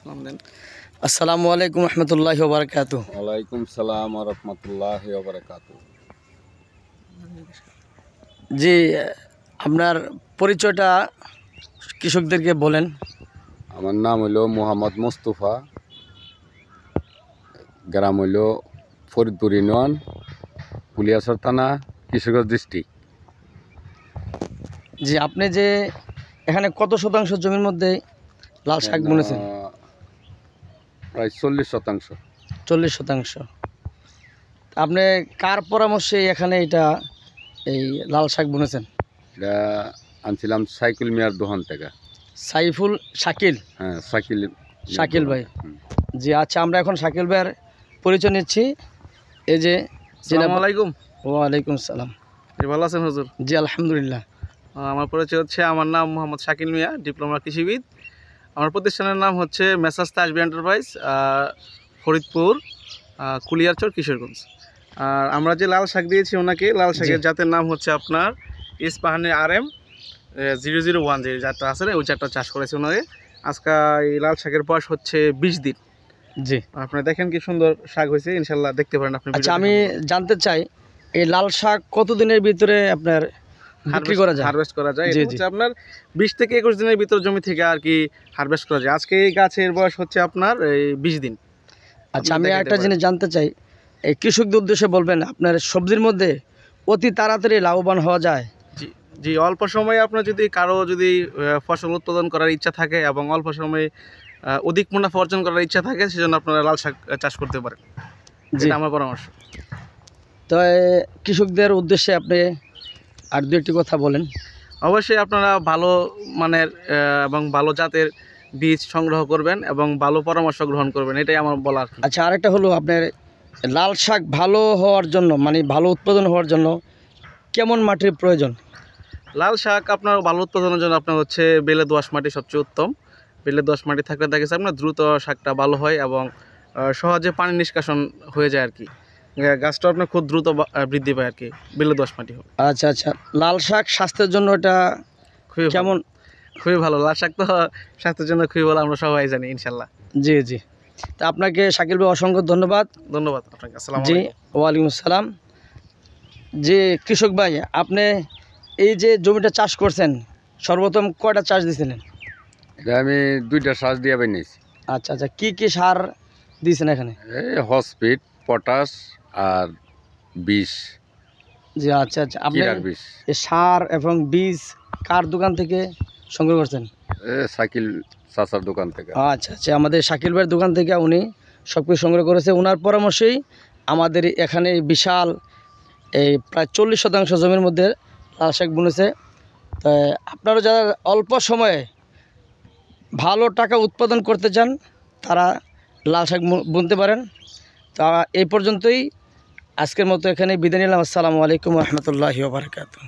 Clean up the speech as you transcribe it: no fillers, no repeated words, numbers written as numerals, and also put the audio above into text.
সালাম দেন। আসসালামু আলাইকুম রহমতুল্লাহি ওয়া বারাকাতুহু। ওয়ালাইকুম সালাম ওয়া রাহমাতুল্লাহি ওয়া বারাকাতুহু। জি, আপনার পরিচয়টা কৃষকদেরকে বলেন। আমার নাম হইল মোহাম্মদ মোস্তফা, গ্রাম হইল ফরিদপুর ইউনিয়ন, কুলিয়াচর থানা, কিশোরগঞ্জ ডিস্ট্রিক্ট। জি, আপনি যে এখানে কত শতাংশ জমির মধ্যে লাল শাক বুনেছেন? প্রায় 40%। 40%। আপনি কার পরামর্শে এখানে এই লাল শাক বুনেছেন? এটা আনছিলাম সাইকেল মিয়ার দোকান থেকে। সাইফুল শাকিল? হ্যাঁ, শাকিল ভাই। জি আচ্ছা, আমরা এখন শাকিল ভাইয়ের পরিচয় নিচ্ছি। এই যে আসসালামু আলাইকুম। ওয়ালাইকুম সালাম। ভালো আছেন হুজুর? জি আলহামদুলিল্লাহ। আমার পরিচয় হচ্ছে, আমার নাম মোহাম্মদ শাকিল মিয়া, ডিপ্লোমা কৃষিবিদ। আমার প্রতিষ্ঠানের নাম হচ্ছে মেসার্স তাসবি এন্টারপ্রাইজ, ফরিদপুর, কুলিয়ারচর, কিশোরগঞ্জ। আর আমরা যে লাল শাক দিয়েছি ওনাকে, লাল শাকের জাতের নাম হচ্ছে আপনার ইস্পাহানি RM 0010, যে জাতটা আছে ওই জাতটা চাষ করেছে ওনাকে। আজকে এই লাল শাকের বয়স হচ্ছে 20 দিন। জি, আপনি দেখেন কি সুন্দর শাক হয়েছে, ইনশাল্লাহ দেখতে পারেন আপনি। আচ্ছা, আমি জানতে চাই এই লাল শাক কতদিনের ভিতরে আপনার বিক্রি করা যায়, হারভেস্ট করা যায়? এটা হচ্ছে আপনার 20 থেকে 21 দিনের ভিতর জমি থেকে আর কি হারভেস্ট করা যায়। আজকে এই গাছের বয়স হচ্ছে আপনার 20 দিন। আচ্ছা, আমি একটা জিনিস জানতে চাই, এই কৃষকদের উদ্দেশ্যে বলবেন, আপনার সবজির মধ্যে অতি তাড়াতাড়ি লাভবান হওয়া যায়? জি, অল্প সময়ে আপনার যদি কারো ফসল উৎপাদন করার ইচ্ছা থাকে এবং অল্প সময়ে অধিক মুনাফা অর্জন করার ইচ্ছা থাকে, সেজন্য আপনারা লাল শাক চাষ করতে পারেন। এটা আমার পরামর্শ। তো কৃষকদের উদ্দেশ্যে আপনি আর দু একটি কথা বলেন। অবশ্যই আপনারা ভালো মানের এবং ভালো জাতের বীজ সংগ্রহ করবেন এবং ভালো পরামর্শ গ্রহণ করবেন, এটাই আমার বলার। আচ্ছা, আরেকটা হলো, আপনার লাল শাক ভালো হওয়ার জন্য, মানে ভালো উৎপাদন হওয়ার জন্য কেমন মাটির প্রয়োজন? লাল শাক আপনার ভালো উৎপাদনের জন্য আপনার হচ্ছে বেলে দোআঁশ মাটি সবচেয়ে উত্তম। বেলে দোআঁশ মাটি থাকলে দেখা গেছে আপনার দ্রুত শাকটা ভালো হয় এবং সহজে পানি নিষ্কাশন হয়ে যায় আর কি। গাছটা আপনার খুব দ্রুত বৃদ্ধি পায় আর কি, বেলে দোআঁশ মাটি হোক। আচ্ছা আচ্ছা, লাল শাক স্বাস্থ্যের জন্য এটা কেমন? খুবই ভালো। লাল শাক তো স্বাস্থ্যের জন্য খুবই ভালো, আমরা সবাই জানি ইনশাল্লাহ। জি জি, তা আপনাকে শাকিল ভাই অসংখ্য ধন্যবাদ। ধন্যবাদ আপনাকে। আসসালামু জি, আলাইকুম। ওয়ালাইকুম আসসালাম। যে কৃষক ভাই, আপনি এই যে জমিটা চাষ করছেন, সর্বপ্রথম কয়টা চাষ দিয়েছিলেন? এটা আমি 2টা সার দিয়ে বানিয়েছি। আচ্ছা আচ্ছা, কি কি সার দিয়েছেন এখানে? এই হসপিট, পটাশ আর বিষ। জি আচ্ছা আচ্ছা, আপনি বিষ এই সার এবং বীজ কার দোকান থেকে সংগ্রহ করছেন? সাইকেল চাচার দোকান থেকে। আচ্ছা আচ্ছা, আমাদের শাকিল ভাইয়ের দোকান থেকে উনি সব কিছু সংগ্রহ করেছে। ওনার পরামর্শেই আমাদের এখানে বিশাল এই প্রায় 40% জমির মধ্যে লাল শাক বুনেছে। তাই আপনারা যারা অল্প সময়ে ভালো টাকা উৎপাদন করতে চান, তারা লাল শাক বুনতে পারেন। তা এই পর্যন্তই, আজকের মতো এখানে বিদায় নিলাম। আসসালামু আলাইকুম রহমতুল্লাহি ওয়া বারাকাতুহু।